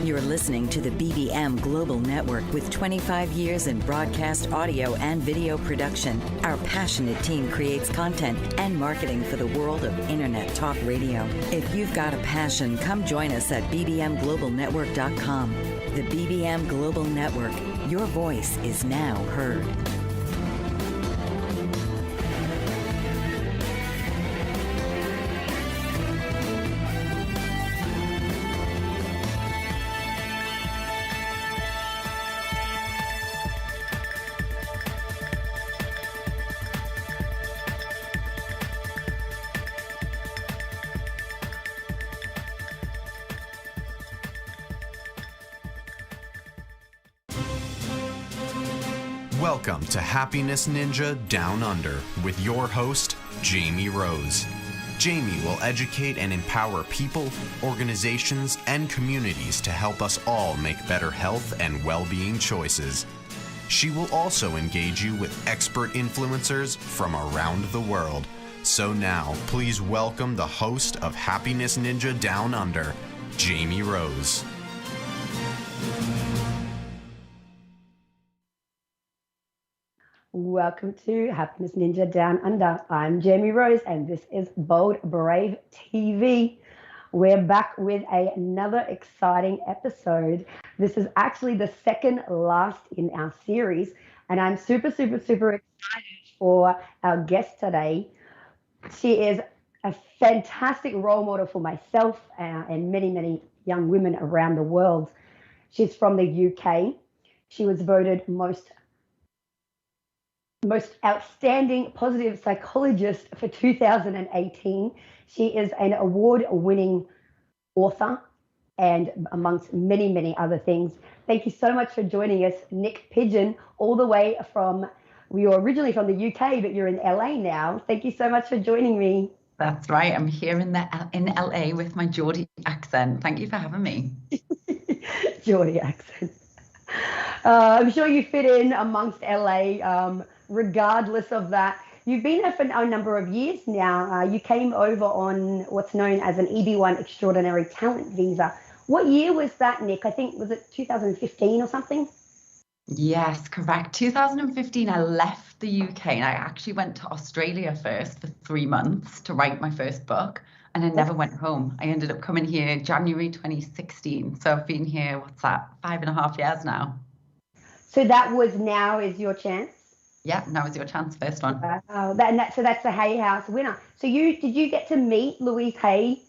You're listening to the BBM Global Network with 25 years in broadcast audio and video production. Our passionate team creates content and marketing for the world of Internet Talk Radio. If you've got a passion, come join us at bbmglobalnetwork.com. The BBM Global Network. Your voice is now heard. Welcome to Happiness Ninja Down Under with your host, Jamie Rose. Jamie will educate and empower people, organizations, and communities to help us all make better health and well-being choices. She will also engage you with expert influencers from around the world. So now, please welcome the host of Happiness Ninja Down Under, Jamie Rose. Welcome to Happiness Ninja Down Under. I'm Jamie Rose and this is Bold Brave TV. We're back with another exciting episode. This is actually the second last in our series and I'm super excited for our guest today. She is a fantastic role model for myself and many young women around the world. She's from the UK. She was voted most outstanding positive psychologist for 2018. She is an award-winning author and amongst many other things. Thank you so much for joining us, Nick Pigeon, all the way from, you're originally from the UK, but you're in LA now. Thank you so much for joining me. That's right. I'm here in LA with my Geordie accent. Thank you for having me. Geordie accent. I'm sure you fit in amongst LA. Regardless of that, you've been there for a number of years now. You came over on what's known as an EB1 Extraordinary Talent Visa. What year was that, Nick? I think, was it 2015 or something? Yes, correct. 2015, I left the UK and I actually went to Australia first for 3 months to write my first book. And I never went home. I ended up coming here January 2016. So I've been here, 5.5 years now. So that was Now Is Your Chance? Yeah, Now Is Your Chance, first one. So that's the Hay House winner. So did you get to meet Louise Hay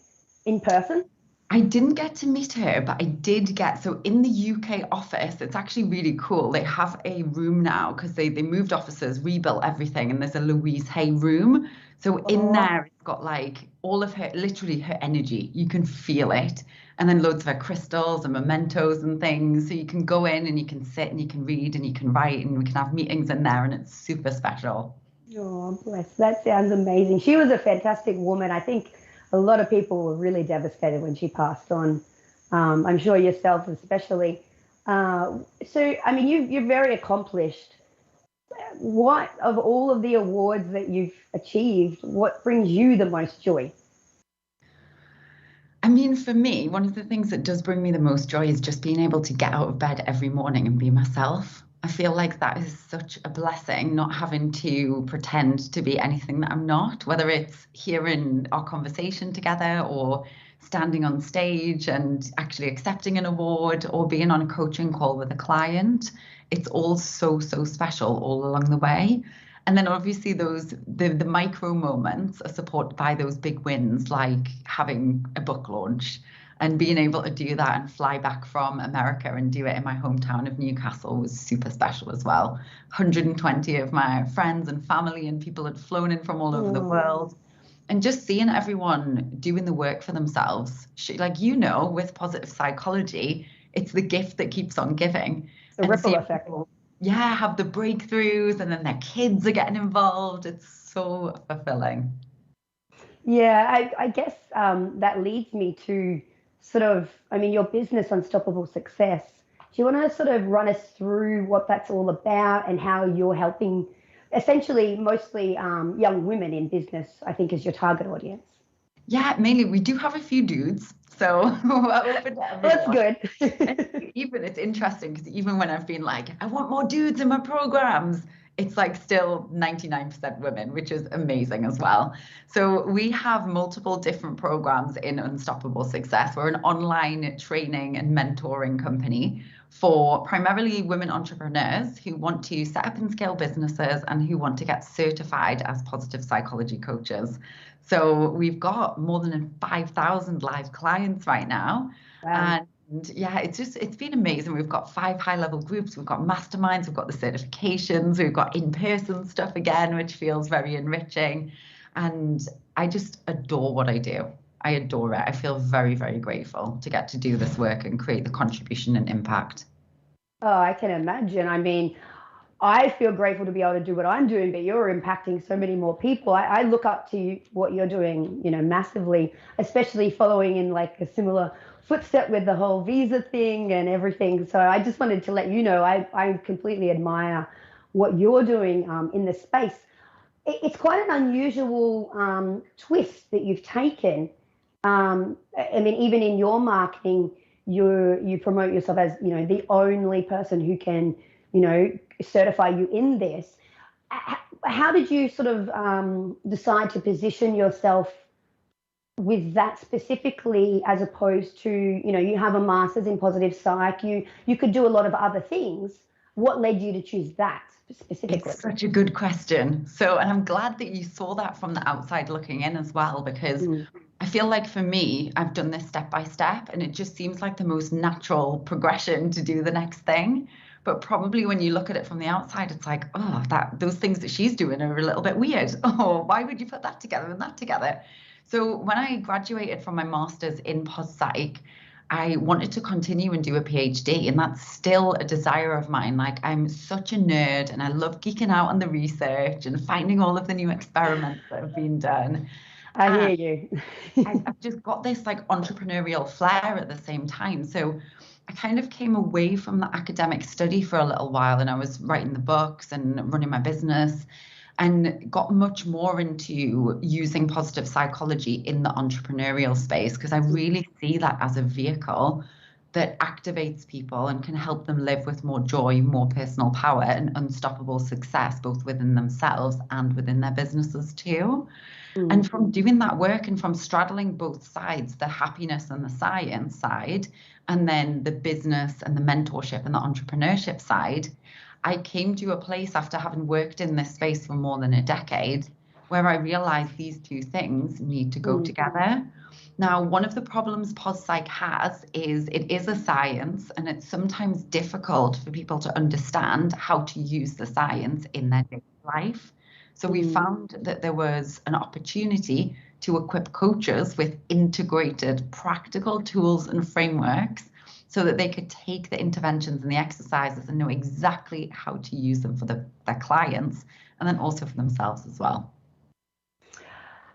in person? I didn't get to meet her, but I did so in the UK office, it's actually really cool. They have a room now because they moved offices, rebuilt everything, and there's a Louise Hay room. So in there, it's got like all of her, literally her energy. You can feel it. And then loads of her crystals and mementos and things. So you can go in and you can sit and you can read and you can write and we can have meetings in there and it's super special. Oh, bless. That sounds amazing. She was a fantastic woman. I think a lot of people were really devastated when she passed on. I'm sure yourself especially. So, I mean, you're very accomplished. What, of all of the awards that you've achieved, what brings you the most joy? I mean, for me, one of the things that does bring me the most joy is just being able to get out of bed every morning and be myself. I feel like that is such a blessing, not having to pretend to be anything that I'm not, whether it's hearing our conversation together or standing on stage and actually accepting an award or being on a coaching call with a client. It's all so special all along the way. And then obviously the micro moments are supported by those big wins, like having a book launch and being able to do that and fly back from America and do it in my hometown of Newcastle was super special as well. 120 of my friends and family and people had flown in from all over the world. And just seeing everyone doing the work for themselves, like, with positive psychology, it's the gift that keeps on giving. The ripple effect. Have the breakthroughs and then their kids are getting involved. It's so fulfilling. Yeah, I guess that leads me to your business, Unstoppable Success. Do you want to sort of run us through what that's all about and how you're helping essentially mostly young women in business, I think, is your target audience? Yeah, mainly we do have a few dudes. So we're open to everyone. That's good. Even it's interesting because even when I've been like, I want more dudes in my programs, it's like still 99% women, which is amazing as well. So we have multiple different programs in Unstoppable Success. We're an online training and mentoring company for primarily women entrepreneurs who want to set up and scale businesses and who want to get certified as positive psychology coaches. So we've got more than 5,000 live clients right now. Wow. And yeah, it's been amazing. We've got 5 high-level groups, we've got masterminds, we've got the certifications, we've got in-person stuff again, which feels very enriching. And I just adore what I do. I adore it. I feel very, very grateful to get to do this work and create the contribution and impact. Oh, I can imagine. I mean, I feel grateful to be able to do what I'm doing, but you're impacting so many more people. I look up to you, what you're doing, massively, especially following in like a similar footstep with the whole visa thing and everything. So I just wanted to let you know, I completely admire what you're doing in this space. It's quite an unusual twist that you've taken. I mean, even in your marketing, you promote yourself as, the only person who can, certify you in this. How did you sort of decide to position yourself with that specifically, as opposed to, you have a master's in positive psych, you could do a lot of other things. What led you to choose that specifically? It's such a good question. So, and I'm glad that you saw that from the outside looking in as well, because I feel like for me, I've done this step by step and it just seems like the most natural progression to do the next thing. But probably when you look at it from the outside, it's like, oh, those things that she's doing are a little bit weird. Oh, why would you put that together and that together? So when I graduated from my master's in Pos Psyc, I wanted to continue and do a PhD, and that's still a desire of mine. Like, I'm such a nerd and I love geeking out on the research and finding all of the new experiments that have been done. I hear you. I've just got this like entrepreneurial flair at the same time. So I kind of came away from the academic study for a little while, and I was writing the books and running my business, and got much more into using positive psychology in the entrepreneurial space, because I really see that as a vehicle that activates people and can help them live with more joy, more personal power, and unstoppable success, both within themselves and within their businesses too. And from doing that work and from straddling both sides, the happiness and the science side, and then the business and the mentorship and the entrepreneurship side, I came to a place after having worked in this space for more than a decade where I realized these two things need to go together. Now, one of the problems Pos Psyc has is it is a science, and it's sometimes difficult for people to understand how to use the science in their daily life. So we found that there was an opportunity to equip coaches with integrated practical tools and frameworks so that they could take the interventions and the exercises and know exactly how to use them for their clients, and then also for themselves as well.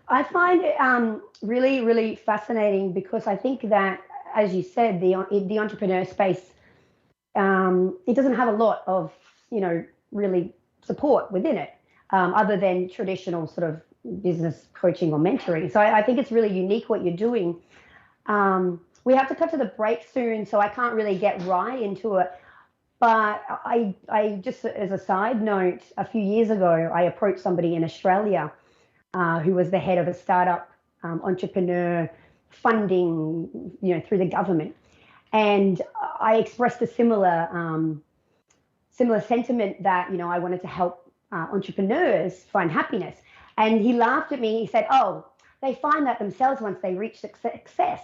I find it really, really fascinating, because I think that, as you said, the entrepreneur space, it doesn't have a lot of, really support within it, other than traditional sort of business coaching or mentoring. So I think it's really unique what you're doing. We have to cut to the break soon, so I can't really get right into it. But I just, as a side note, a few years ago, I approached somebody in Australia who was the head of a startup entrepreneur funding, through the government. And I expressed a similar sentiment that, I wanted to help entrepreneurs find happiness. And he laughed at me. He said, oh, they find that themselves once they reach success.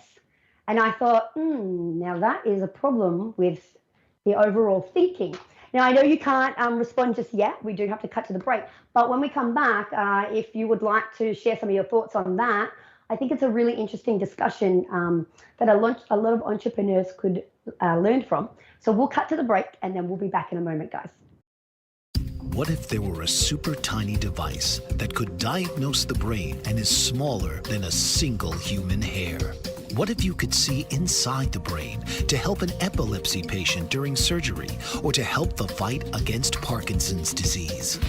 And I thought, now that is a problem with the overall thinking. Now, I know you can't respond just yet. We do have to cut to the break. But when we come back, if you would like to share some of your thoughts on that, I think it's a really interesting discussion that a lot of entrepreneurs could learn from. So we'll cut to the break, and then we'll be back in a moment, guys. What if there were a super tiny device that could diagnose the brain and is smaller than a single human hair? What if you could see inside the brain to help an epilepsy patient during surgery, or to help the fight against Parkinson's disease?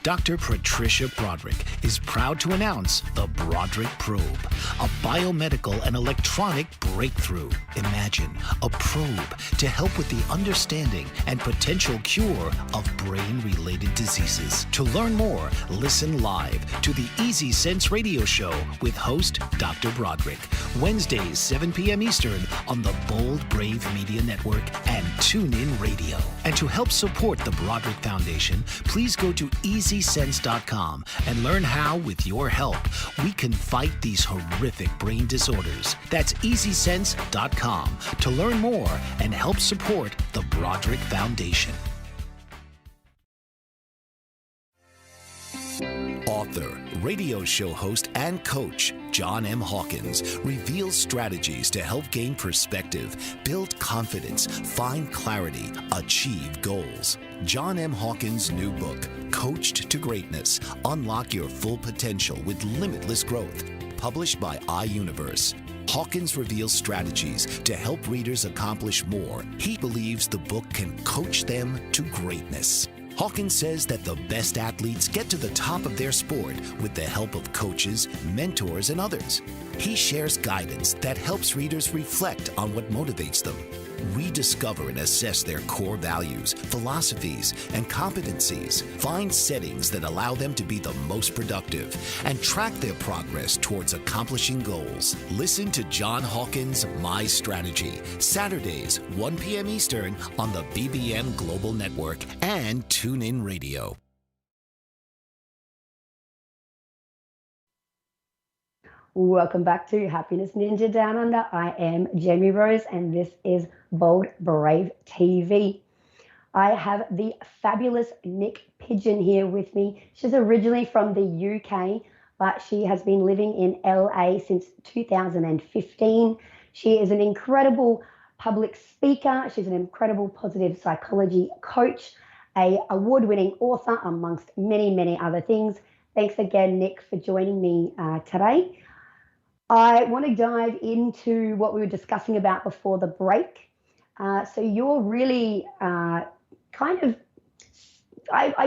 Dr. Patricia Broderick is proud to announce the Broderick Probe, a biomedical and electronic breakthrough. Imagine a probe to help with the understanding and potential cure of brain-related diseases. To learn more, listen live to the Easy Sense radio show with host Dr. Broderick, Wednesdays 7 p.m. Eastern on the Bold Brave Media Network and TuneIn Radio. And to help support the Broderick Foundation, please go to EasySense.com and learn how, with your help, we can fight these horrific brain disorders. That's EasySense.com to learn more and help support the Broderick Foundation. Author, radio show host, and coach John M. Hawkins reveals strategies to help gain perspective, build confidence, find clarity, achieve goals. John M. Hawkins' new book, Coached to Greatness, Unlock Your Full Potential with Limitless Growth, published by iUniverse. Hawkins reveals strategies to help readers accomplish more. He believes the book can coach them to greatness. Hawkins says that the best athletes get to the top of their sport with the help of coaches, mentors, and others. He shares guidance that helps readers reflect on what motivates them, rediscover and assess their core values, philosophies, and competencies, find settings that allow them to be the most productive, and track their progress towards accomplishing goals. Listen to John Hawkins' My Strategy, Saturdays, 1 p.m. Eastern on the BBM Global Network and TuneIn Radio. Welcome back to Happiness Ninja Down Under. I am Jamie Rose, and this is Bold Brave TV. I have the fabulous Nick Pigeon here with me. She's originally from the UK, but she has been living in LA since 2015. She is an incredible public speaker. She's an incredible positive psychology coach, an award-winning author, amongst many, many other things. Thanks again, Nick, for joining me today. I want to dive into what we were discussing about before the break. So you're really I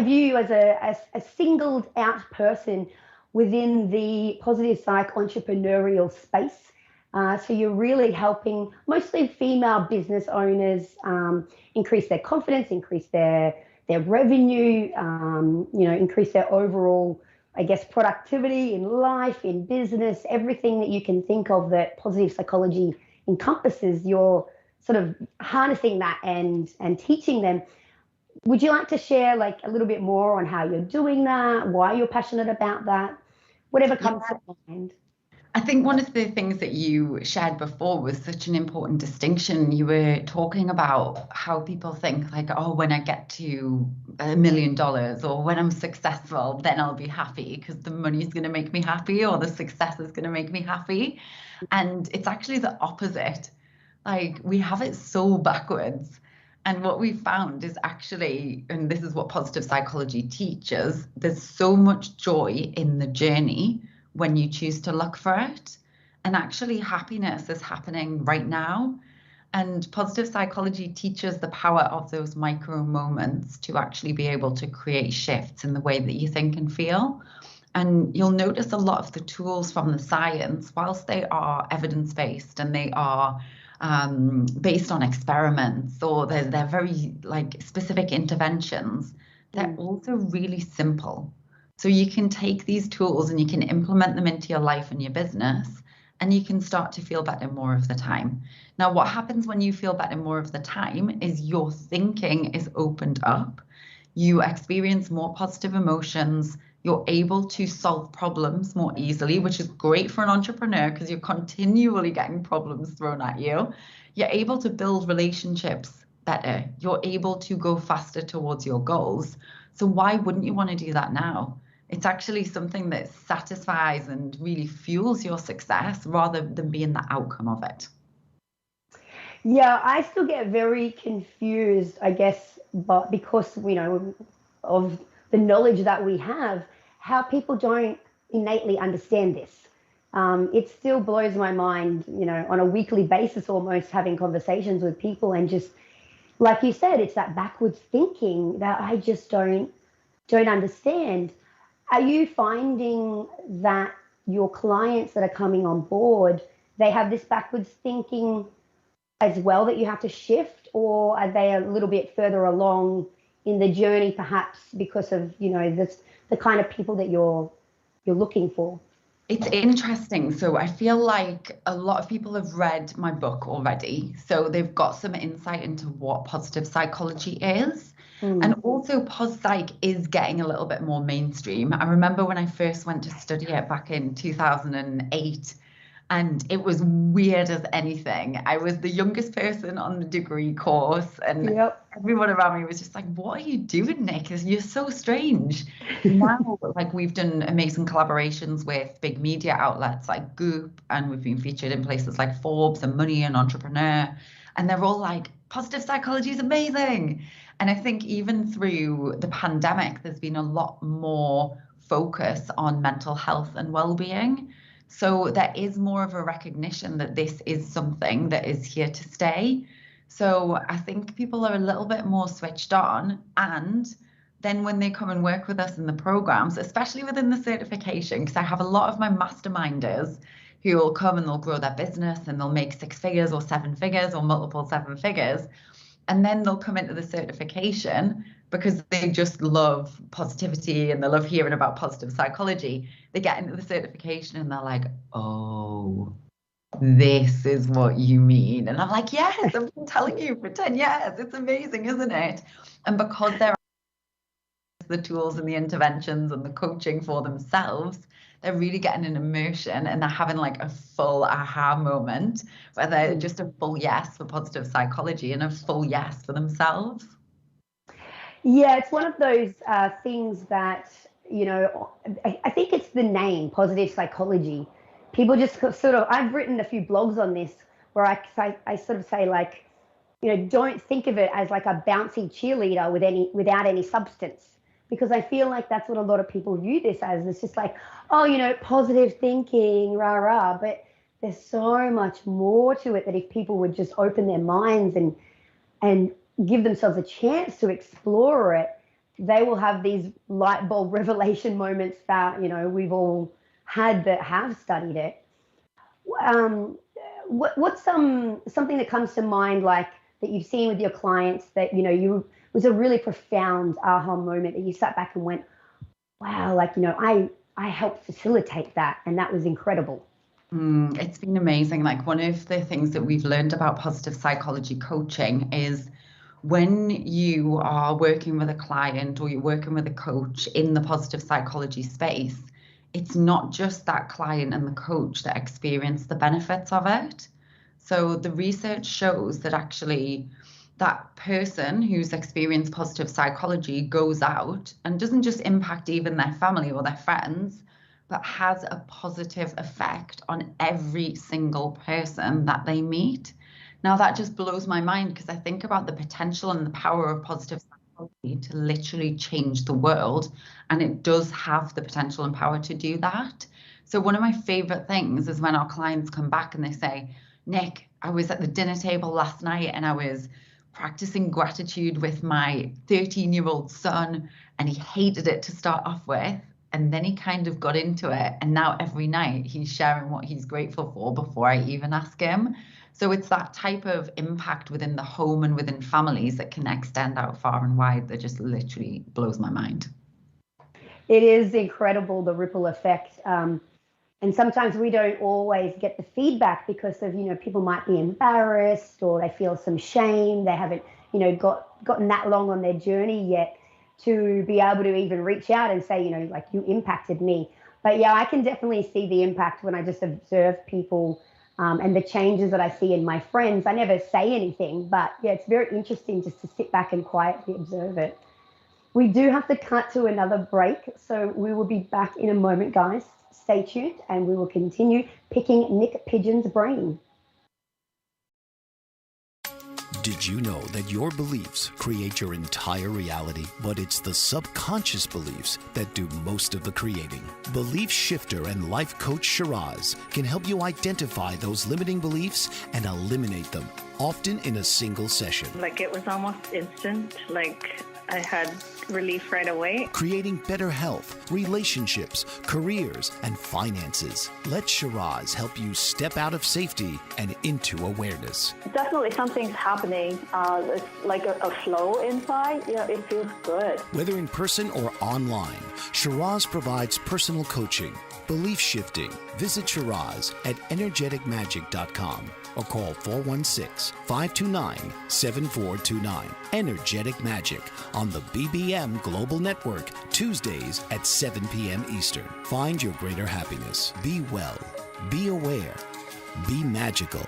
view you as a singled out person within the positive psych entrepreneurial space. So you're really helping mostly female business owners increase their confidence, increase their revenue, increase their overall, I guess, productivity in life, in business, everything that you can think of that positive psychology encompasses. You're sort of harnessing that and teaching them. Would you like to share like a little bit more on how you're doing that, why you're passionate about that, whatever comes to mind? I think one of the things that you shared before was such an important distinction. You were talking about how people think like, oh, when I get to $1 million or when I'm successful, then I'll be happy because the money is going to make me happy or the success is going to make me happy. And it's actually the opposite. Like we have it so backwards. And what we found is actually, and this is what positive psychology teaches, there's so much joy in the journey when you choose to look for it. And actually happiness is happening right now. And positive psychology teaches the power of those micro moments to actually be able to create shifts in the way that you think and feel. And you'll notice a lot of the tools from the science, whilst they are evidence-based and they are based on experiments or they're very like specific interventions, they're also really simple. So you can take these tools and you can implement them into your life and your business, and you can start to feel better more of the time. Now, what happens when you feel better more of the time is your thinking is opened up. You experience more positive emotions. You're able to solve problems more easily, which is great for an entrepreneur because you're continually getting problems thrown at you. You're able to build relationships better. You're able to go faster towards your goals. So why wouldn't you want to do that now? It's actually something that satisfies and really fuels your success rather than being the outcome of it. Yeah, I still get very confused, I guess, but because, of the knowledge that we have, how people don't innately understand this. It still blows my mind, on a weekly basis, almost having conversations with people and just, like you said, it's that backwards thinking that I just don't don't understand. Are you finding that your clients that are coming on board, they have this backwards thinking as well that you have to shift, or are they a little bit further along in the journey, perhaps because of, you know, this, the kind of people that you're looking for? It's interesting. So I feel like a lot of people have read my book already. So they've got some insight into what positive psychology is. And also Pos Psyc is getting a little bit more mainstream. I remember when I first went to study it back in 2008, and it was weird as anything. I was the youngest person on the degree course, and everyone around me was just like, what are you doing, Nick? You're so strange. Now, like, we've done amazing collaborations with big media outlets like Goop, and we've been featured in places like Forbes and Money and Entrepreneur. And they're all like, positive psychology is amazing. And I think even through the pandemic, there's been a lot more focus on mental health and well-being. So there is more of a recognition that this is something that is here to stay. So I think people are a little bit more switched on. And then when they come and work with us in the programs, especially within the certification, because I have a lot of my masterminders who will come and they'll grow their business and they'll make 6 figures or 7 figures or multiple 7 figures. And then they'll come into the certification because they just love positivity and they love hearing about positive psychology. They get into the certification and they're like, oh, this is what you mean. And I'm like, yes, I've been telling you for 10 years. It's amazing, isn't it? And because they're the tools and the interventions and the coaching for themselves, they're really getting an immersion and they're having like a full aha moment where they're just a full yes for positive psychology and a full yes for themselves. Yeah, it's one of those things that, you know, I think it's the name, positive psychology. People just sort of, I've written a few blogs on this where I sort of say, like, you know, don't think of it as like a bouncy cheerleader without any substance. Because I feel like that's what a lot of people view this as. It's just like, oh, you know, positive thinking, rah, rah. But there's so much more to it that if people would just open their minds and give themselves a chance to explore it, they will have these light bulb revelation moments that, you know, we've all had that have studied it. What's something that comes to mind, like, that you've seen with your clients that, you know, was a really profound aha moment that you sat back and went, wow, like, you know, I helped facilitate that, and that was incredible? It's been amazing. Like, one of the things that we've learned about positive psychology coaching is when you are working with a client or you're working with a coach in the positive psychology space, it's not just that client and the coach that experience the benefits of it. So the research shows that actually that person who's experienced positive psychology goes out and doesn't just impact even their family or their friends, but has a positive effect on every single person that they meet. Now, that just blows my mind because I think about the potential and the power of positive psychology to literally change the world. And it does have the potential and power to do that. So one of my favorite things is when our clients come back and they say, Nick, I was at the dinner table last night and I was practicing gratitude with my 13-year-old son, and he hated it to start off with. And then he kind of got into it. And now every night he's sharing what he's grateful for before I even ask him. So it's that type of impact within the home and within families that can extend out far and wide that just literally blows my mind. It is incredible, the ripple effect. And sometimes we don't always get the feedback because of, you know, people might be embarrassed or they feel some shame. They haven't, you know, gotten that long on their journey yet to be able to even reach out and say, you know, like, you impacted me. But yeah, I can definitely see the impact when I just observe people and the changes that I see in my friends. I never say anything, but yeah, it's very interesting just to sit back and quietly observe it. We do have to cut to another break, so we will be back in a moment, guys. Stay tuned and we will continue picking Nick Pigeon's brain. Did you know that your beliefs create your entire reality? But it's the subconscious beliefs that do most of the creating. Belief shifter and life coach Shiraz can help you identify those limiting beliefs and eliminate them. often in a single session. Like it was almost instant, like I had relief right away. Creating better health, relationships, careers, and finances. Let Shiraz help you step out of safety and into awareness. Definitely something's happening. It's like a flow inside. It feels good. Whether in person or online, Shiraz provides personal coaching, belief shifting. Visit Shiraz at energeticmagic.com or call 416-529-7429. Energetic Magic on the BBM Global Network, Tuesdays at 7 p.m. Eastern. Find your greater happiness. Be well. Be aware. Be magical.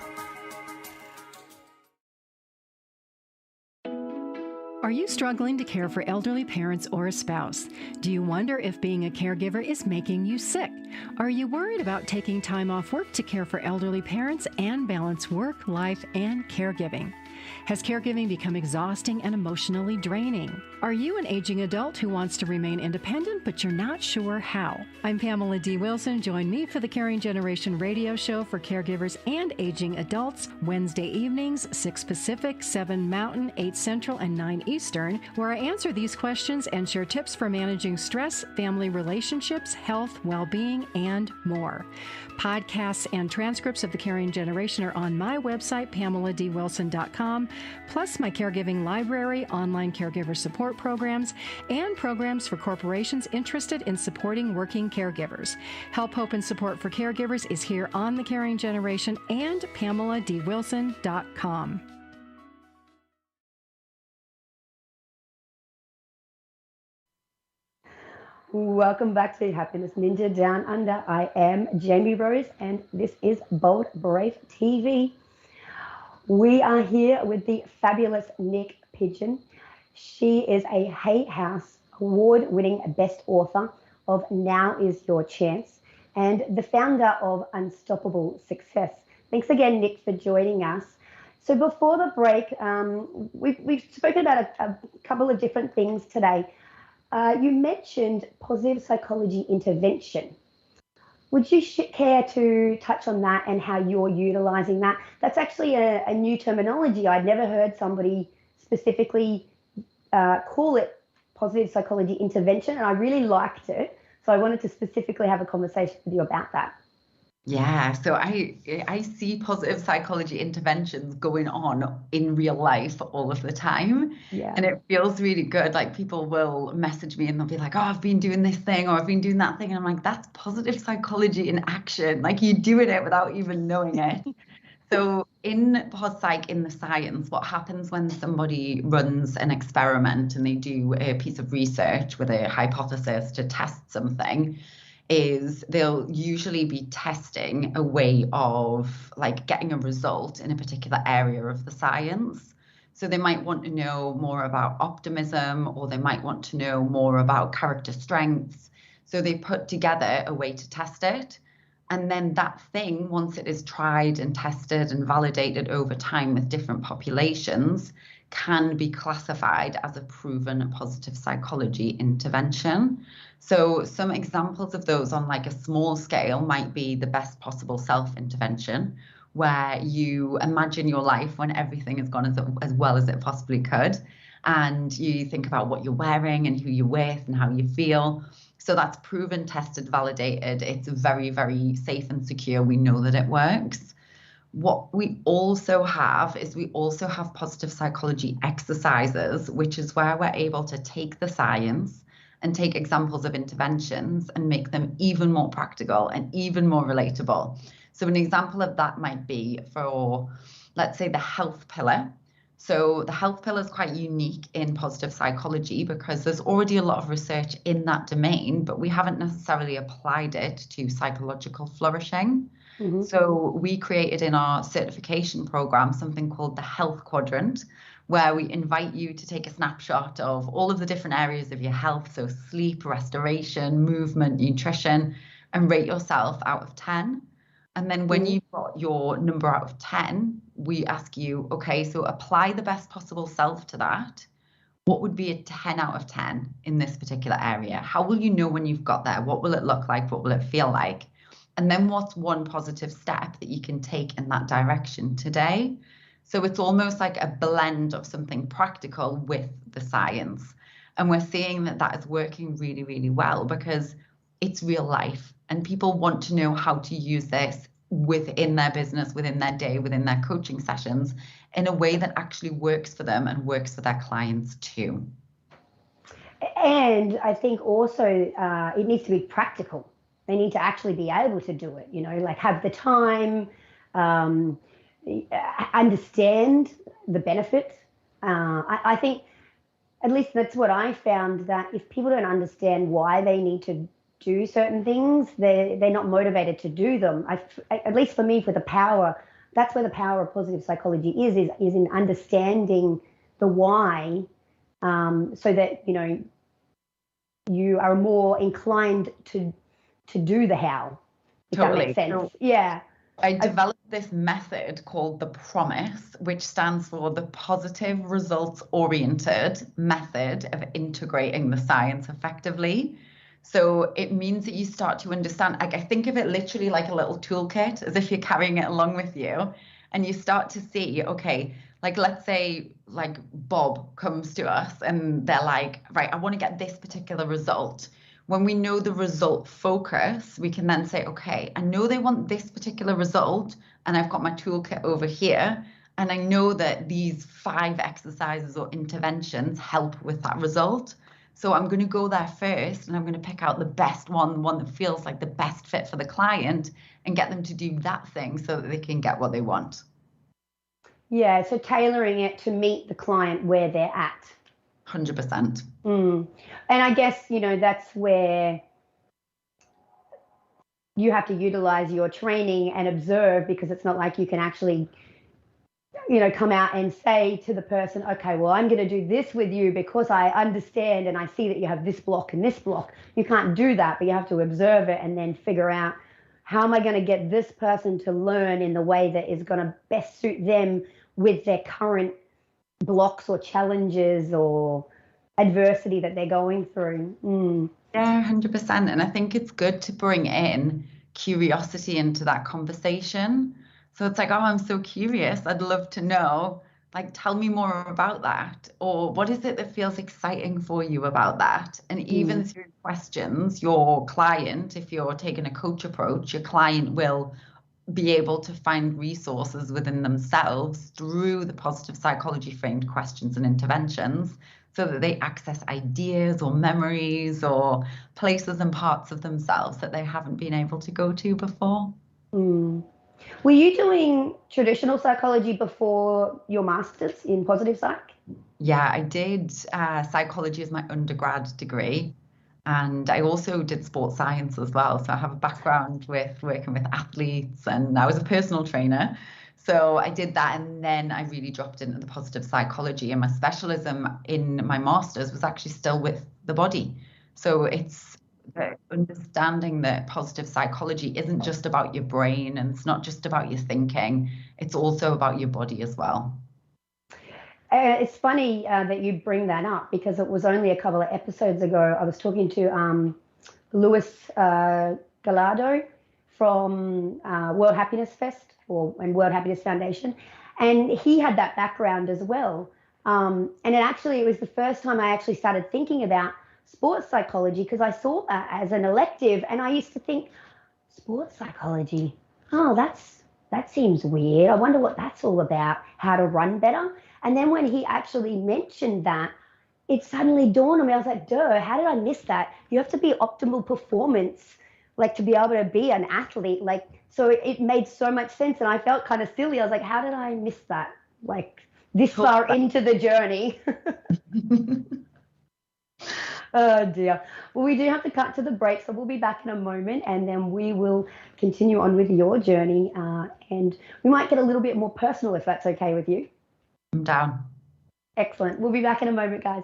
Are you struggling to care for elderly parents or a spouse? Do you wonder if being a caregiver is making you sick? Are you worried about taking time off work to care for elderly parents and balance work, life, and caregiving? Has caregiving become exhausting and emotionally draining? Are you an aging adult who wants to remain independent, but you're not sure how? I'm Pamela D. Wilson. Join me for the Caring Generation radio show for caregivers and aging adults, Wednesday evenings, 6 Pacific, 7 Mountain, 8 Central, and 9 Eastern, where I answer these questions and share tips for managing stress, family relationships, health, well-being, and more. Podcasts and transcripts of the Caring Generation are on my website, PamelaDWilson.com, plus my caregiving library, online caregiver support programs, and programs for corporations interested in supporting working caregivers. Help, hope, and support for caregivers is here on the Caring Generation and PamelaDWilson.com. Welcome back to Happiness Ninja Down Under. I am Jamie Rose, and this is Bold Brave TV. We are here with the fabulous Nick Pigeon. She is a Hay House award-winning best author of Now Is Your Chance and the founder of Unstoppable Success. Thanks again, Nick, for joining us. So before the break, we've spoken about a couple of different things today. You mentioned positive psychology intervention. Would you care to touch on that and how you're utilizing that? That's actually a new terminology. I'd never heard somebody specifically call it positive psychology intervention, and I really liked it. So I wanted to specifically have a conversation with you about that. Yeah, so I see positive psychology interventions going on in real life all of the time. Yeah. And it feels really good. Like people will message me and they'll be like, oh, I've been doing this thing or I've been doing that thing. And I'm like, that's positive psychology in action. Like you're doing it without even knowing it. So in Pos Psyc, in the science, what happens when somebody runs an experiment and they do a piece of research with a hypothesis to test something is they'll usually be testing a way of like getting a result in a particular area of the science. So they might want to know more about optimism, or they might want to know more about character strengths. So they put together a way to test it. And then that thing, once it is tried and tested and validated over time with different populations, can be classified as a proven positive psychology intervention. So some examples of those on like a small scale might be the best possible self-intervention, where you imagine your life when everything has gone as well as it possibly could. And you think about what you're wearing and who you're with and how you feel. So that's proven, tested, validated. It's very, very safe and secure. We know that it works. What we also have is we also have positive psychology exercises, which is where we're able to take the science and take examples of interventions and make them even more practical and even more relatable. So an example of that might be for, let's say, the health pillar. So the health pillar is quite unique in positive psychology because there's already a lot of research in that domain, but we haven't necessarily applied it to psychological flourishing. Mm-hmm. So we created in our certification program something called the Health Quadrant, where we invite you to take a snapshot of all of the different areas of your health. So sleep, restoration, movement, nutrition, and rate yourself out of 10. And then when you've got your number out of 10, we ask you, okay, so apply the best possible self to that. What would be a 10 out of 10 in this particular area? How will you know when you've got there? What will it look like? What will it feel like? And then what's one positive step that you can take in that direction today? So it's almost like a blend of something practical with the science. And we're seeing that that is working really, really well because it's real life and people want to know how to use this within their business, within their day, within their coaching sessions in a way that actually works for them and works for their clients too. And I think also it needs to be practical. They need to actually be able to do it, you know, like have the time, understand the benefits. I think at least that's what I found, that if people don't understand why they need to do certain things, they're not motivated to do them. At least for me, for the power, that's where the power of positive psychology is in understanding the why, so that, you know, you are more inclined to do the how, if Totally. that makes sense. Yeah. I developed this method called the PROMISE, which stands for the Positive Results Oriented Method of Integrating the Science Effectively. So it means that you start to understand, like, I think of it literally like a little toolkit, as if you're carrying it along with you, and you start to see, okay, like let's say like Bob comes to us and they're like, right, I want to get this particular result. When we know the result focus, we can then say, okay, I know they want this particular result and I've got my toolkit over here. And I know that these 5 exercises or interventions help with that result. So I'm going to go there first and I'm going to pick out the best one, the one that feels like the best fit for the client, and get them to do that thing so that they can get what they want. Yeah, so tailoring it to meet the client where they're at. 100%. And I guess, you know, that's where you have to utilize your training and observe, because it's not like you can actually, you know, come out and say to the person, okay, well, I'm going to do this with you because I understand and I see that you have this block and this block. You can't do that, but you have to observe it and then figure out, how am I going to get this person to learn in the way that is going to best suit them with their current blocks or challenges or adversity that they're going through. Yeah, 100%. And I think it's good to bring in curiosity into that conversation. So it's like, oh, I'm so curious. I'd love to know, like, tell me more about that. Or what is it that feels exciting for you about that? And even through questions, your client, if you're taking a coach approach, your client will be able to find resources within themselves through the positive psychology framed questions and interventions, so that they access ideas or memories or places and parts of themselves that they haven't been able to go to before. Were you doing traditional psychology before your master's in positive psych? Yeah, I did psychology as my undergrad degree. And I also did sports science as well. So I have a background with working with athletes, and I was a personal trainer. So I did that, and then I really dropped into the positive psychology, and my specialism in my master's was actually still with the body. So it's understanding that positive psychology isn't just about your brain, and it's not just about your thinking, it's also about your body as well. It's funny that you bring that up, because it was only a couple of episodes ago I was talking to Luis Gallardo from World Happiness Fest and World Happiness Foundation, and he had that background as well. And it was the first time I actually started thinking about sports psychology, because I saw that as an elective, and I used to think, sports psychology, oh, that seems weird. I wonder what that's all about, how to run better. And then when he actually mentioned that, it suddenly dawned on me. I was like, duh, how did I miss that? You have to be optimal performance, like, to be able to be an athlete. Like, so it made so much sense. And I felt kind of silly. I was like, how did I miss that? Like, this far into the journey. Oh dear. Well, we do have to cut to the break, so we'll be back in a moment, and then we will continue on with your journey. And we might get a little bit more personal, if that's okay with you. I'm down. Excellent. We'll be back in a moment, guys.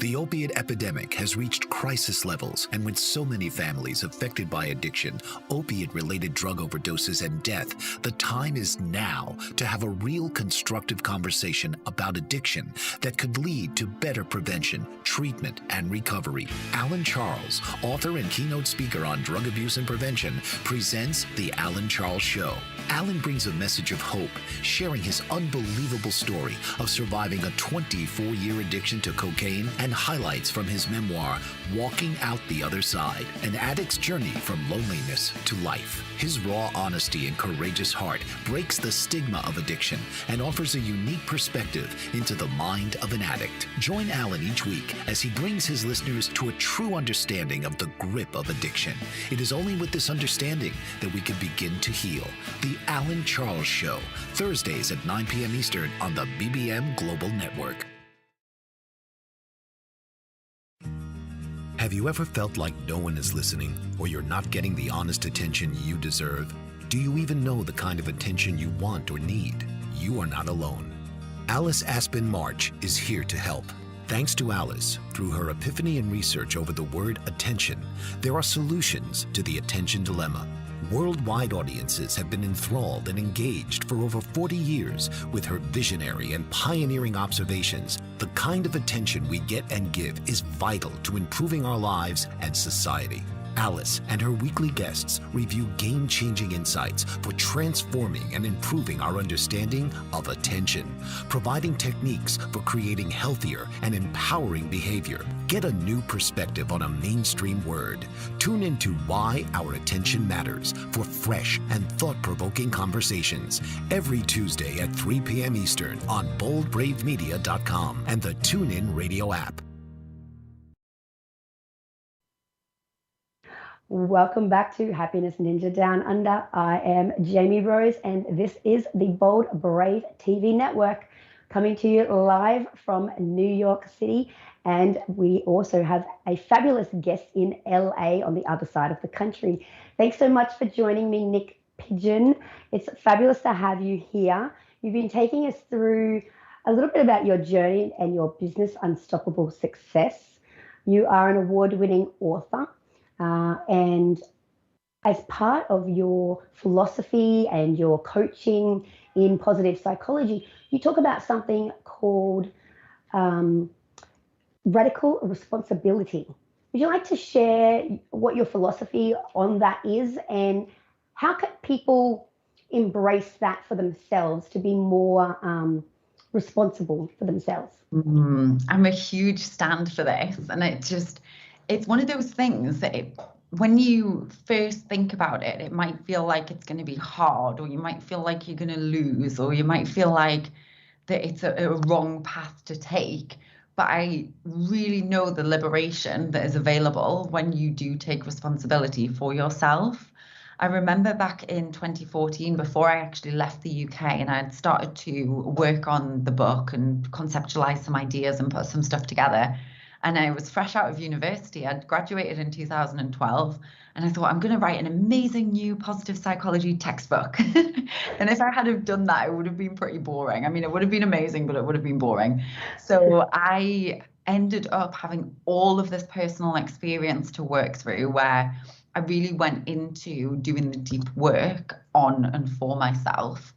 The opiate epidemic has reached crisis levels, and with so many families affected by addiction, opiate-related drug overdoses, and death, the time is now to have a real constructive conversation about addiction that could lead to better prevention, treatment, and recovery. Alan Charles, author and keynote speaker on drug abuse and prevention, presents The Alan Charles Show. Alan brings a message of hope, sharing his unbelievable story of surviving a 24-year addiction to cocaine, and highlights from his memoir, Walking Out the Other Side, an addict's journey from loneliness to life. His raw honesty and courageous heart breaks the stigma of addiction and offers a unique perspective into the mind of an addict. Join Alan each week as he brings his listeners to a true understanding of the grip of addiction. It is only with this understanding that we can begin to heal. The Alan Charles Show, Thursdays at 9 p.m. Eastern on the BBM Global Network. Have you ever felt like no one is listening, or you're not getting the honest attention you deserve? Do you even know the kind of attention you want or need? You are not alone. Alice Aspen March is here to help. Thanks to Alice, through her epiphany and research over the word attention, there are solutions to the attention dilemma. Worldwide audiences have been enthralled and engaged for over 40 years with her visionary and pioneering observations. The kind of attention we get and give is vital to improving our lives and society. Alice and her weekly guests review game-changing insights for transforming and improving our understanding of attention, providing techniques for creating healthier and empowering behavior. Get a new perspective on a mainstream word. Tune into Why Our Attention Matters for fresh and thought-provoking conversations every Tuesday at 3 p.m. Eastern on boldbravemedia.com and the TuneIn Radio app. Welcome back to Happiness Ninja Down Under. I am Jamie Rose, and this is the Bold Brave TV network coming to you live from New York City. And we also have a fabulous guest in LA on the other side of the country. Thanks so much for joining me, Nick Pigeon. It's fabulous to have you here. You've been taking us through a little bit about your journey and your business Unstoppable Success. You are an award-winning author. And as part of your philosophy and your coaching in positive psychology, you talk about something called radical responsibility. Would you like to share what your philosophy on that is, and how can people embrace that for themselves to be more responsible for themselves? I'm a huge stand for this, and it's one of those things that when you first think about it, it might feel like it's going to be hard, or you might feel like you're going to lose, or you might feel like that it's a wrong path to take. But I really know the liberation that is available when you do take responsibility for yourself. I remember back in 2014, before I actually left the UK, and I had started to work on the book and conceptualize some ideas and put some stuff together. And I was fresh out of university. I'd graduated in 2012. And I thought, I'm going to write an amazing new positive psychology textbook. And if I had have done that, it would have been pretty boring. I mean, it would have been amazing, but it would have been boring. So I ended up having all of this personal experience to work through, where I really went into doing the deep work on and for myself,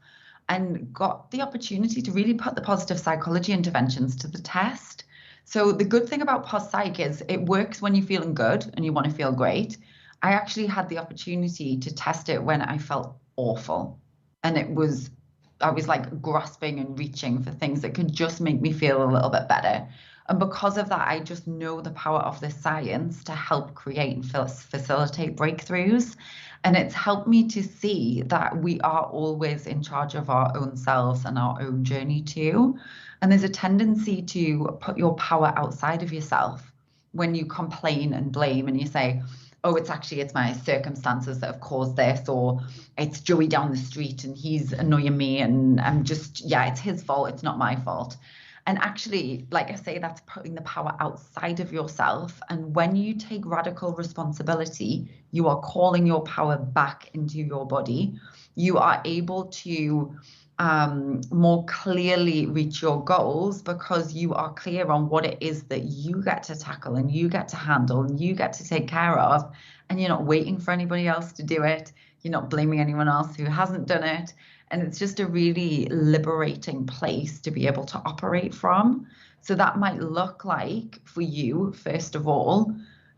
and got the opportunity to really put the positive psychology interventions to the test. So the good thing about Pos Psyc is it works when you're feeling good and you want to feel great. I actually had the opportunity to test it when I felt awful. And I was like grasping and reaching for things that could just make me feel a little bit better. And because of that, I just know the power of this science to help create and facilitate breakthroughs. And it's helped me to see that we are always in charge of our own selves and our own journey too. And there's a tendency to put your power outside of yourself when you complain and blame and you say, oh, it's my circumstances that have caused this, or it's Joey down the street and he's annoying me and I'm just, it's his fault, it's not my fault. And actually, like I say, that's putting the power outside of yourself. And when you take radical responsibility, you are calling your power back into your body. You are able to more clearly reach your goals, because you are clear on what it is that you get to tackle and you get to handle and you get to take care of, and you're not waiting for anybody else to do it. You're not blaming anyone else who hasn't done it. And it's just a really liberating place to be able to operate from. So that might look like, for you, first of all,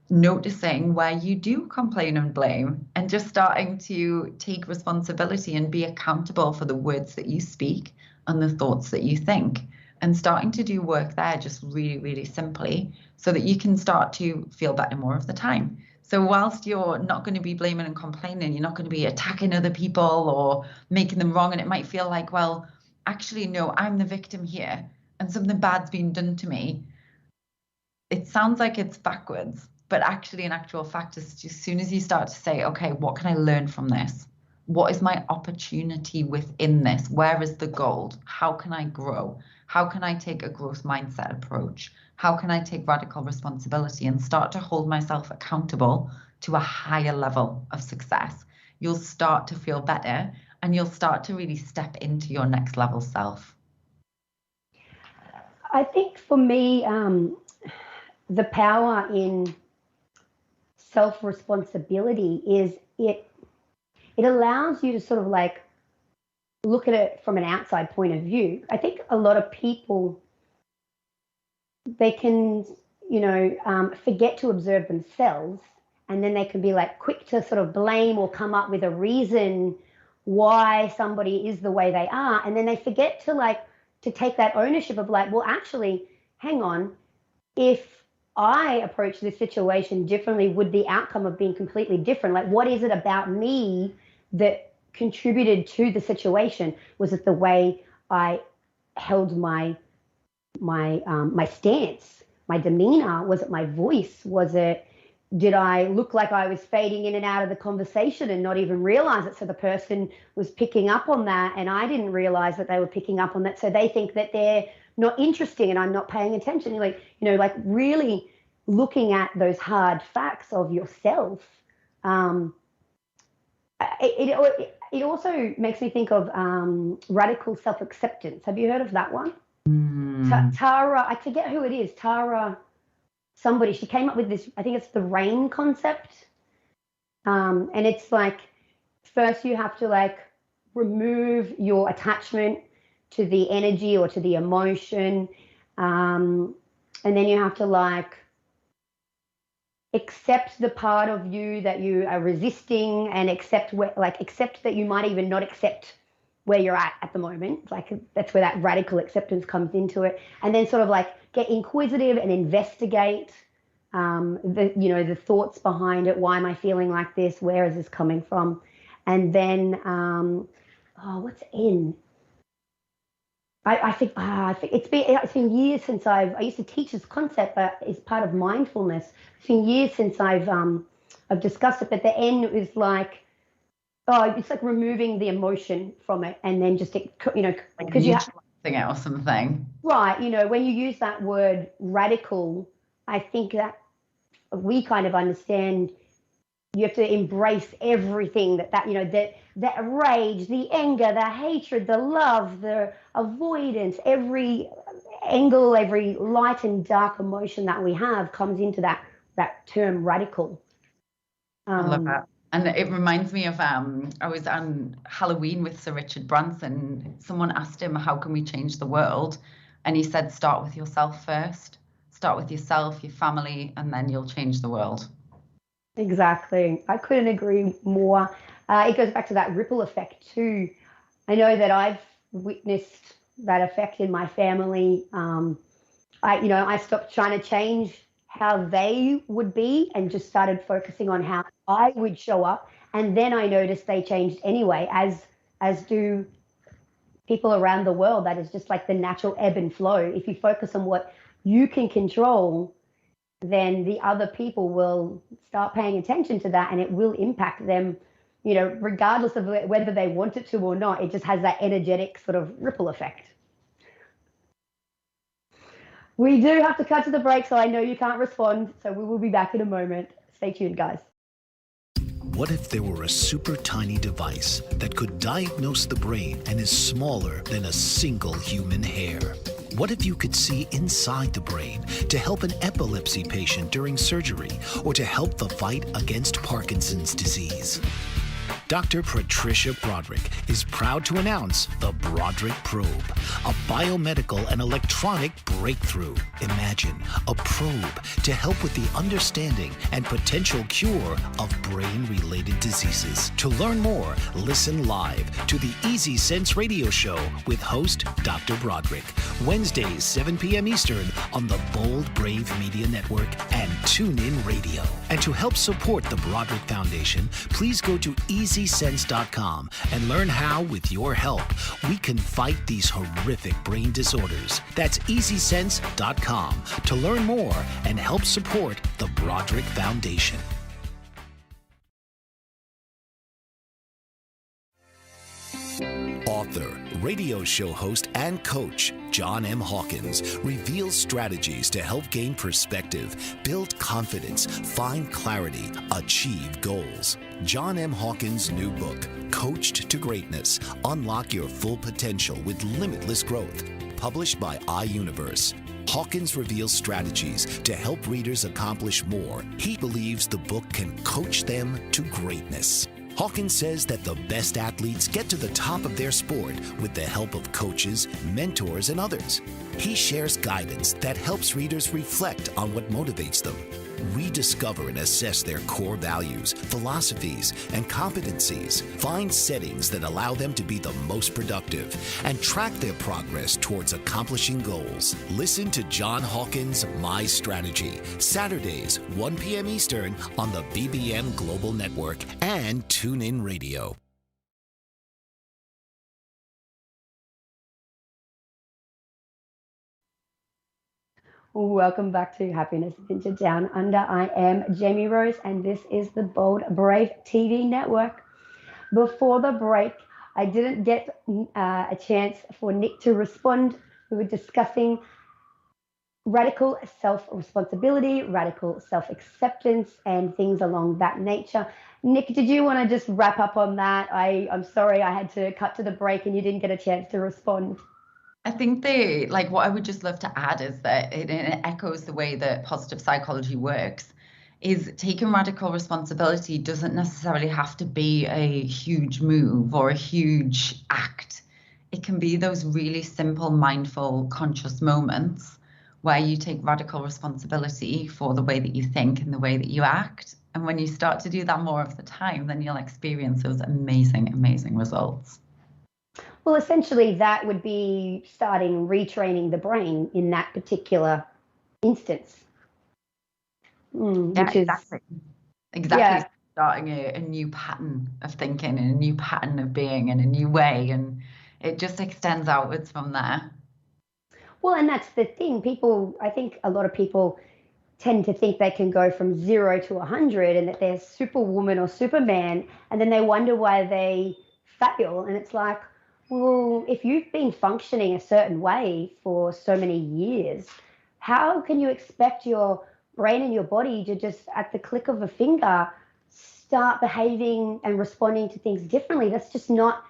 noticing where you do complain and blame, and just starting to take responsibility and be accountable for the words that you speak and the thoughts that you think, and starting to do work there just really, really simply, so that you can start to feel better more of the time. So whilst you're not going to be blaming and complaining, you're not going to be attacking other people or making them wrong. And it might feel like, well, actually, no, I'm the victim here and something bad's been done to me. It sounds like it's backwards. But actually, in actual fact, as soon as you start to say, okay, what can I learn from this? What is my opportunity within this? Where is the gold? How can I grow? How can I take a growth mindset approach? How can I take radical responsibility and start to hold myself accountable to a higher level of success? You'll start to feel better, and you'll start to really step into your next level self. I think for me, the power in self-responsibility is it allows you to sort of like look at it from an outside point of view. I think a lot of people, they can, forget to observe themselves, and then they can be like quick to sort of blame or come up with a reason why somebody is the way they are. And then they forget to take that ownership of like, well, actually, hang on, if I approach this situation differently, would the outcome have been completely different? Like, what is it about me that contributed to the situation? Was it the way I held my stance, my demeanor? Was it my voice? Did I look like I was fading in and out of the conversation and not even realize it? So the person was picking up on that, and I didn't realize that they were picking up on that. So they think that they're not interesting and I'm not paying attention. You're like really looking at those hard facts of yourself. It also makes me think of radical self-acceptance. Have you heard of that one? Tara, I forget who it is. Tara, somebody, she came up with this, I think it's the RAIN concept. And it's like, first you have to like remove your attachment to the energy or to the emotion. And then you have to like accept the part of you that you are resisting, and accept that you might even not accept where you're at the moment. Like that's where that radical acceptance comes into it. And then sort of like get inquisitive and investigate the thoughts behind it. Why am I feeling like this? Where is this coming from? And then what's N? I think it's been years since I used to teach this concept, but it's part of mindfulness. It's been years since I've discussed it. But the N is like, it's like removing the emotion from it, and then just because you have something else, something. Right. When you use that word radical, I think that we kind of understand. You have to embrace everything that rage, the anger, the hatred, the love, the avoidance, every angle, every light and dark emotion that we have comes into that term radical. I love that. And it reminds me of, I was on Halloween with Sir Richard Branson. Someone asked him, how can we change the world? And he said, start with yourself first. Start with yourself, your family, and then you'll change the world. Exactly. I couldn't agree more. It goes back to that ripple effect too. I know that I've witnessed that effect in my family. I stopped trying to change how they would be and just started focusing on how I would show up. And then I noticed they changed anyway, as do people around the world. That is just like the natural ebb and flow. If you focus on what you can control, then the other people will start paying attention to that, and it will impact them, regardless of whether they want it to or not. It just has that energetic sort of ripple effect. We do have to cut to the break, so I know you can't respond, so we will be back in a moment. Stay tuned, guys. What if there were a super tiny device that could diagnose the brain and is smaller than a single human hair? What if you could see inside the brain to help an epilepsy patient during surgery or to help the fight against Parkinson's disease? Dr. Patricia Broderick is proud to announce the Broderick Probe, a biomedical and electronic breakthrough. Imagine a probe to help with the understanding and potential cure of brain-related diseases. To learn more, listen live to the Easy Sense radio show with host Dr. Broderick, Wednesdays 7 p.m. Eastern on the Bold Brave Media Network and TuneIn Radio. And to help support the Broderick Foundation, please go to EasySense.com and learn how, with your help, we can fight these horrific brain disorders. That's EasySense.com to learn more and help support the Broderick Foundation. Author, radio show host, and coach John M. Hawkins reveals strategies to help gain perspective, build confidence, find clarity, achieve goals. John M. Hawkins' new book, Coached to Greatness, Unlock Your Full Potential with Limitless Growth, published by iUniverse. Hawkins reveals strategies to help readers accomplish more. He believes the book can coach them to greatness. Hawkins says that the best athletes get to the top of their sport with the help of coaches, mentors, and others. He shares guidance that helps readers reflect on what motivates them, rediscover and assess their core values, philosophies, and competencies, find settings that allow them to be the most productive, and track their progress towards accomplishing goals. Listen to John Hawkins' My Strategy, Saturdays, 1 p.m. Eastern on the BBM Global Network and TuneIn Radio. Welcome back to Happiness Ninja Down Under. I am Jamie Rose, and this is the Bold Brave TV network. Before the break, I didn't get a chance for Nick to respond. We were discussing radical self-responsibility, radical self-acceptance, and things along that nature. Nick, did you want to just wrap up on that? I'm sorry I had to cut to the break and you didn't get a chance to respond. I think what I would just love to add is that it echoes the way that positive psychology works, is taking radical responsibility doesn't necessarily have to be a huge move or a huge act. It can be those really simple, mindful, conscious moments where you take radical responsibility for the way that you think and the way that you act. And when you start to do that more of the time, then you'll experience those amazing, amazing results. Well, essentially, that would be starting retraining the brain in that particular instance. Exactly. Yeah. Starting a new pattern of thinking and a new pattern of being in a new way, and it just extends outwards from there. Well, and that's the thing. I think a lot of people tend to think they can go from 0 to 100 and that they're superwoman or superman, and then they wonder why they fail. And it's like, well, if you've been functioning a certain way for so many years, how can you expect your brain and your body to just at the click of a finger start behaving and responding to things differently? It's just not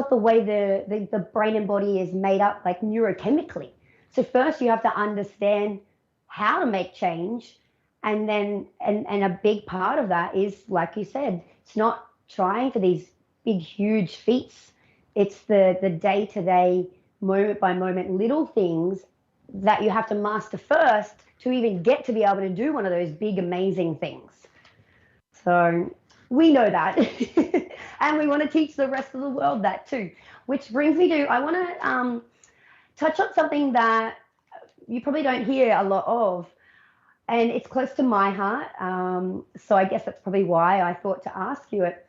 the way the brain and body is made up, like neurochemically. So first you have to understand how to make change, and then and a big part of that is, like you said, it's not trying for these big huge feats. It's the day-to-day, moment-by-moment little things that you have to master first to even get to be able to do one of those big, amazing things. So we know that. And we want to teach the rest of the world that too. Which brings me to, I want to touch on something that you probably don't hear a lot of. And it's close to my heart. So I guess that's probably why I thought to ask you it.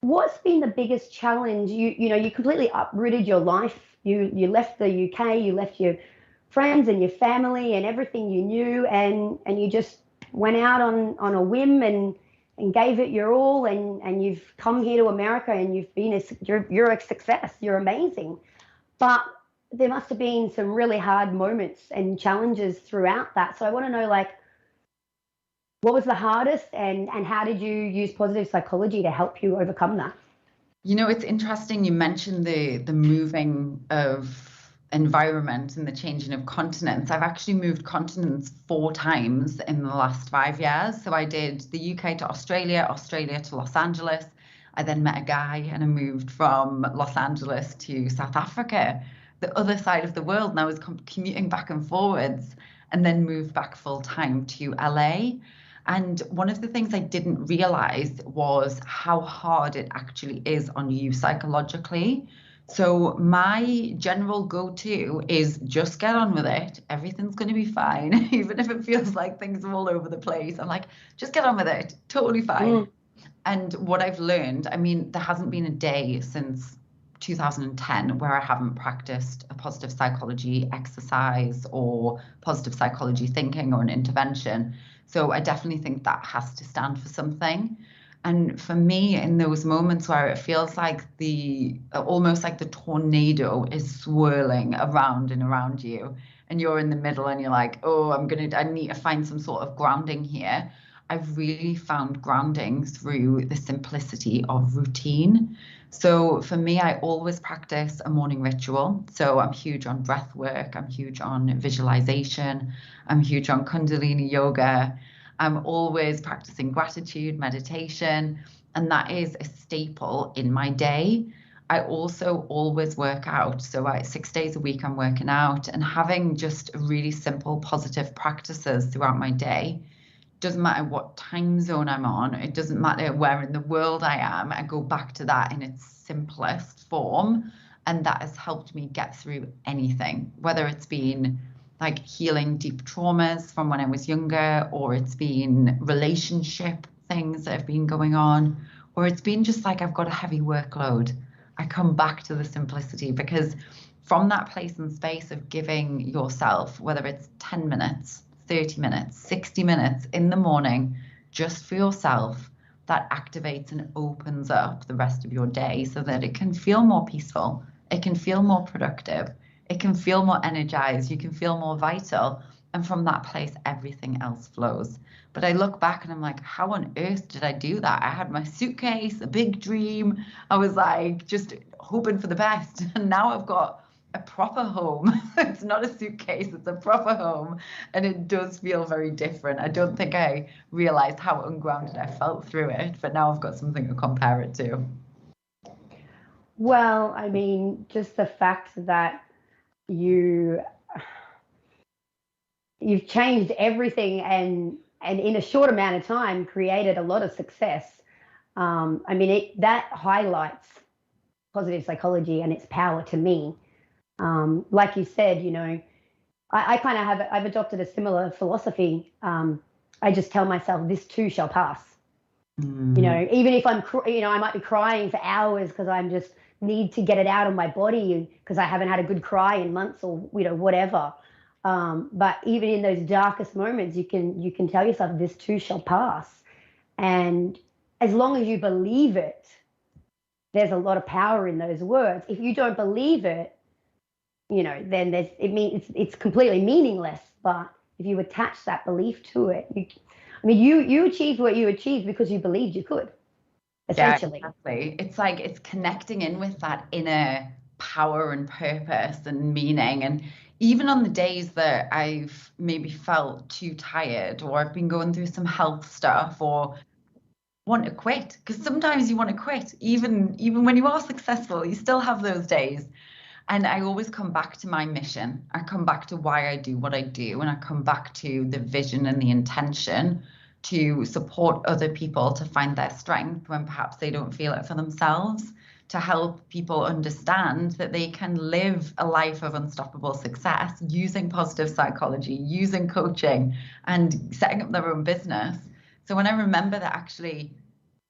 What's been the biggest challenge? You completely uprooted your life. You left the UK, you left your friends and your family and everything you knew, and you just went out on a whim and gave it your all, and you've come here to America and you're a success. You're amazing. But there must have been some really hard moments and challenges throughout that. So I want to know, like, What was the hardest, and how did you use positive psychology to help you overcome that? You know, it's interesting you mentioned the moving of environment and the changing of continents. I've actually moved continents 4 times in the last 5 years. So I did the UK to Australia, Australia to Los Angeles. I then met a guy and I moved from Los Angeles to South Africa, the other side of the world. And I was commuting back and forwards, and then moved back full time to LA. And one of the things I didn't realize was how hard it actually is on you psychologically. So my general go-to is just get on with it. Everything's going to be fine. Even if it feels like things are all over the place, I'm like, just get on with it. Totally fine. And what I've learned, I mean, there hasn't been a day since 2010 where I haven't practiced a positive psychology exercise or positive psychology thinking or an intervention. So I definitely think that has to stand for something. And for me, in those moments where it feels like almost like the tornado is swirling around and around you, and you're in the middle and you're like, oh, I need to find some sort of grounding here. I've really found grounding through the simplicity of routine. So for me, I always practice a morning ritual. So I'm huge on breath work. I'm huge on visualization. I'm huge on Kundalini yoga. I'm always practicing gratitude, meditation, and that is a staple in my day. I also always work out. So 6 days a week I'm working out, and having just really simple positive practices throughout my day. Doesn't matter what time zone I'm on. It doesn't matter where in the world I am. I go back to that in its simplest form. And that has helped me get through anything, whether it's been like healing deep traumas from when I was younger, or it's been relationship things that have been going on, or it's been just like I've got a heavy workload. I come back to the simplicity, because from that place and space of giving yourself, whether it's 10 minutes, 30 minutes, 60 minutes in the morning, just for yourself, that activates and opens up the rest of your day so that it can feel more peaceful. It can feel more productive. It can feel more energized. You can feel more vital. And from that place, everything else flows. But I look back and I'm like, how on earth did I do that? I had my suitcase, a big dream. I was like, just hoping for the best. And now I've got a proper home. It's not a suitcase, it's a proper home. And it does feel very different. I don't think I realized how ungrounded I felt through it, but now I've got something to compare it to. Well, I mean, just the fact that you've changed everything and in a short amount of time created a lot of success. I mean, that highlights positive psychology and its power to me. Like you said, you know, I kind of I've adopted a similar philosophy. I just tell myself, this too shall pass. You know, even if I might be crying for hours because I'm just need to get it out of my body because I haven't had a good cry in months, or, you know, whatever. But even in those darkest moments, you can tell yourself, this too shall pass. And as long as you believe it, there's a lot of power in those words. If you don't believe it, you know, then it's completely meaningless. But if you attach that belief to it, you achieved what you achieved because you believed you could, essentially. Yeah, exactly. It's like it's connecting in with that inner power and purpose and meaning. And even on the days that I've maybe felt too tired, or I've been going through some health stuff, or want to quit, because sometimes you want to quit, even when you are successful, you still have those days. And I always come back to my mission. I come back to why I do what I do. And I come back to the vision and the intention to support other people to find their strength when perhaps they don't feel it for themselves, to help people understand that they can live a life of unstoppable success using positive psychology, using coaching, and setting up their own business. So when I remember that actually,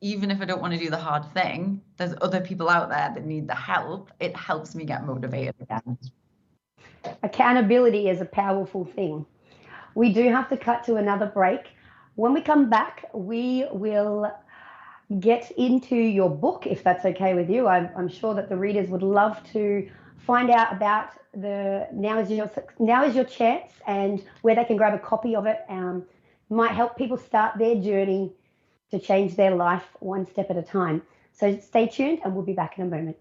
even if I don't want to do the hard thing, there's other people out there that need the help, it helps me get motivated again. Accountability is a powerful thing. We do have to cut to another break. When we come back, we will get into your book, if that's okay with you. I'm sure that the readers would love to find out about Now is your chance, and where they can grab a copy of it. might help people start their journey to change their life one step at a time. So stay tuned and we'll be back in a moment.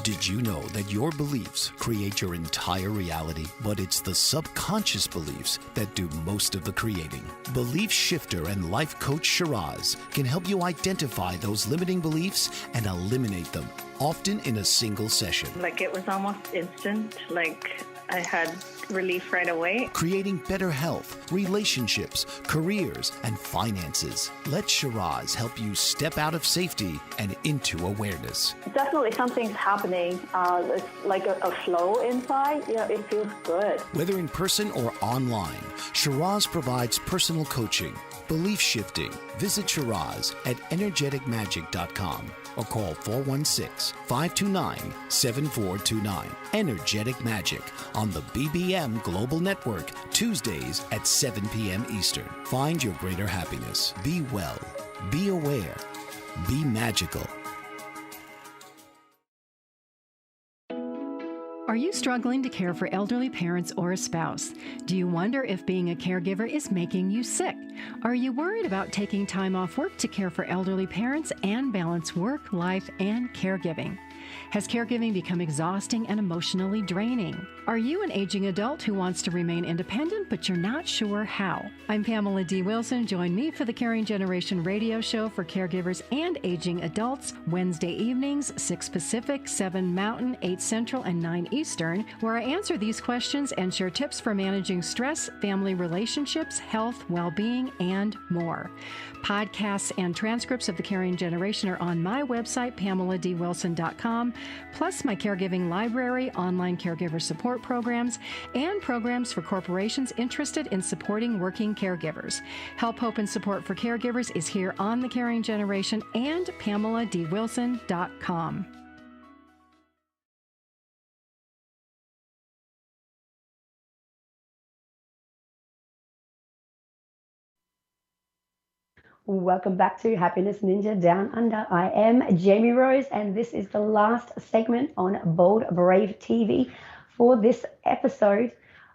Did you know that your beliefs create your entire reality, but it's the subconscious beliefs that do most of the creating? Belief shifter and life coach Shiraz can help you identify those limiting beliefs and eliminate them, often in a single session. Like it was almost instant, like I had relief right away. Creating better health, relationships, careers, and finances. Let Shiraz help you step out of safety and into awareness. Definitely something's happening. It's like a flow inside. It feels good. Whether in person or online, Shiraz provides personal coaching, belief shifting. Visit Shiraz at energeticmagic.com or call 416-529-7429. Energetic Magic on the BBM Global Network, Tuesdays at 7 p.m. Eastern. Find your greater happiness. Be well. Be aware. Be magical. Are you struggling to care for elderly parents or a spouse? Do you wonder if being a caregiver is making you sick? Are you worried about taking time off work to care for elderly parents and balance work, life, and caregiving? Has caregiving become exhausting and emotionally draining? Are you an aging adult who wants to remain independent, but you're not sure how? I'm Pamela D. Wilson. Join me for the Caring Generation radio show for caregivers and aging adults, Wednesday evenings, 6 Pacific, 7 Mountain, 8 Central, and 9 Eastern, where I answer these questions and share tips for managing stress, family relationships, health, well-being, and more. Podcasts and transcripts of the Caring Generation are on my website, PamelaDWilson.com, plus my caregiving library, online caregiver support programs, and programs for corporations interested in supporting working caregivers. Help, hope, and support for caregivers is here on the Caring Generation and PamelaDWilson.com. Welcome back to Happiness Ninja Down Under. I am Jamie Rose, and this is the last segment on Bold Brave TV for this episode.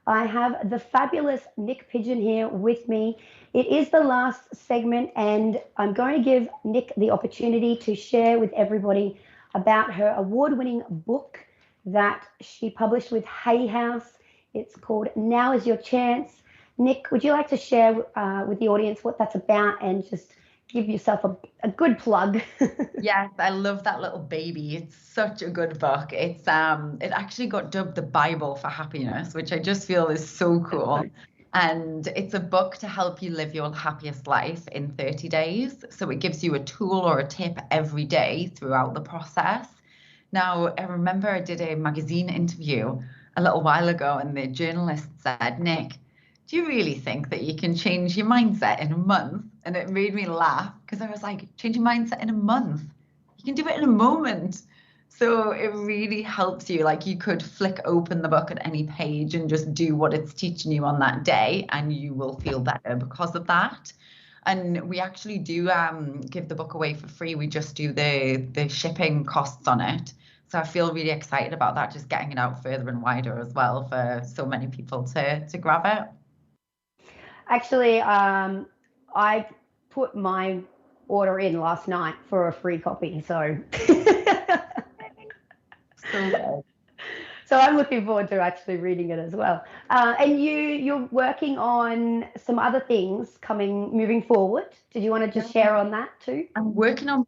I have the fabulous Nick Pigeon here with me. It is the last segment, and I'm going to give Nick the opportunity to share with everybody about her award-winning book that she published with Hay House. It's called Now Is Your Chance. Nick, would you like to share with the audience what that's about and just give yourself a good plug? Yes, I love that little baby. It's such a good book. It actually got dubbed the Bible for happiness, which I just feel is so cool. And it's a book to help you live your happiest life in 30 days. So it gives you a tool or a tip every day throughout the process. Now, I remember I did a magazine interview a little while ago, and the journalist said, "Nick, do you really think that you can change your mindset in a month?" And it made me laugh because I was like, change your mindset in a month? You can do it in a moment. So it really helps you. Like, you could flick open the book at any page and just do what it's teaching you on that day, and you will feel better because of that. And we actually do give the book away for free. We just do the shipping costs on it. So I feel really excited about that, just getting it out further and wider as well for so many people to grab it. Actually, I put my order in last night for a free copy, so so I'm looking forward to actually reading it as well. And you're working on some other things moving forward. Did you want to just share on that too? I'm working on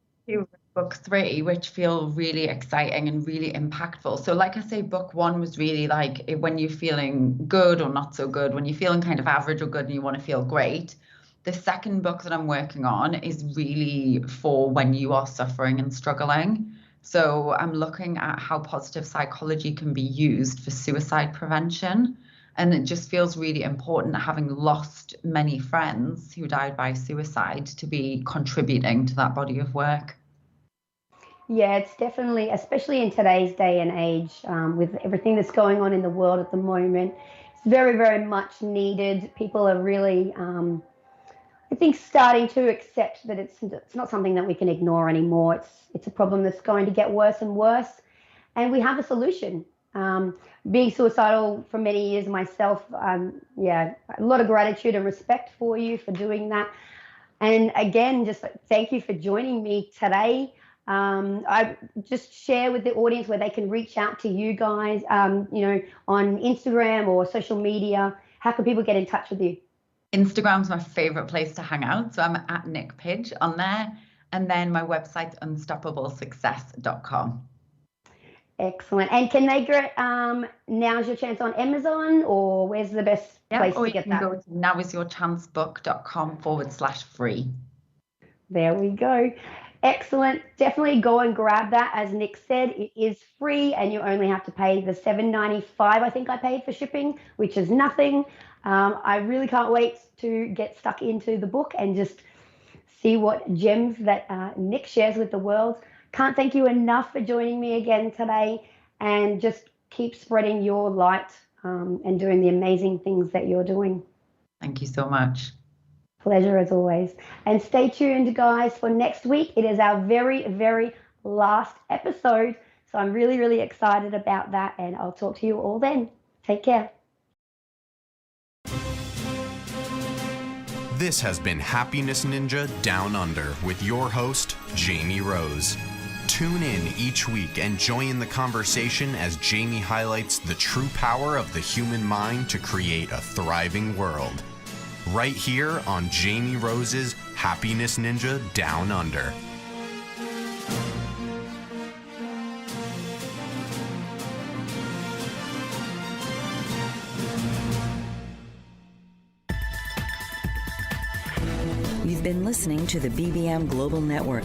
book 3, which feel really exciting and really impactful. So like I say, book 1 was really like when you're feeling good or not so good, when you're feeling kind of average or good and you want to feel great. The second book that I'm working on is really for when you are suffering and struggling. So I'm looking at how positive psychology can be used for suicide prevention. And it just feels really important, having lost many friends who died by suicide, to be contributing to that body of work. Yeah, it's definitely, especially in today's day and age, with everything that's going on in the world at the moment, it's very, very much needed. People are really, I think, starting to accept that it's not something that we can ignore anymore. It's a problem that's going to get worse and worse, and we have a solution. Being suicidal for many years myself, a lot of gratitude and respect for you for doing that. And again, just thank you for joining me today. I just share with the audience where they can reach out to you guys, on Instagram or social media. How can people get in touch with you? Instagram's my favorite place to hang out. So I'm at Nick Pidge on there. And then my website's unstoppablesuccess.com. Excellent. And can they get Now's Your Chance on Amazon, or where's the best place to get that? Go to nowisyourchancebook.com/free. There we go. Excellent. Definitely go and grab that. As Nick said, it is free and you only have to pay the $7.95 I think I paid for shipping, which is nothing. I really can't wait to get stuck into the book and just see what gems that Nick shares with the world. Can't thank you enough for joining me again today, and just keep spreading your light and doing the amazing things that you're doing. Thank you so much. Pleasure as always. And stay tuned, guys, for next week. It is our very, very last episode. So I'm really, really excited about that. And I'll talk to you all then. Take care. This has been Happiness Ninja Down Under with your host, Jamie Rose. Tune in each week and join the conversation as Jamie highlights the true power of the human mind to create a thriving world. Right here on Jamie Rose's Happiness Ninja Down Under. You've been listening to the BBM Global Network.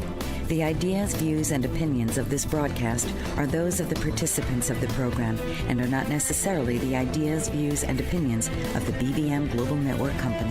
The ideas, views, and opinions of this broadcast are those of the participants of the program and are not necessarily the ideas, views, and opinions of the BBM Global Network Company.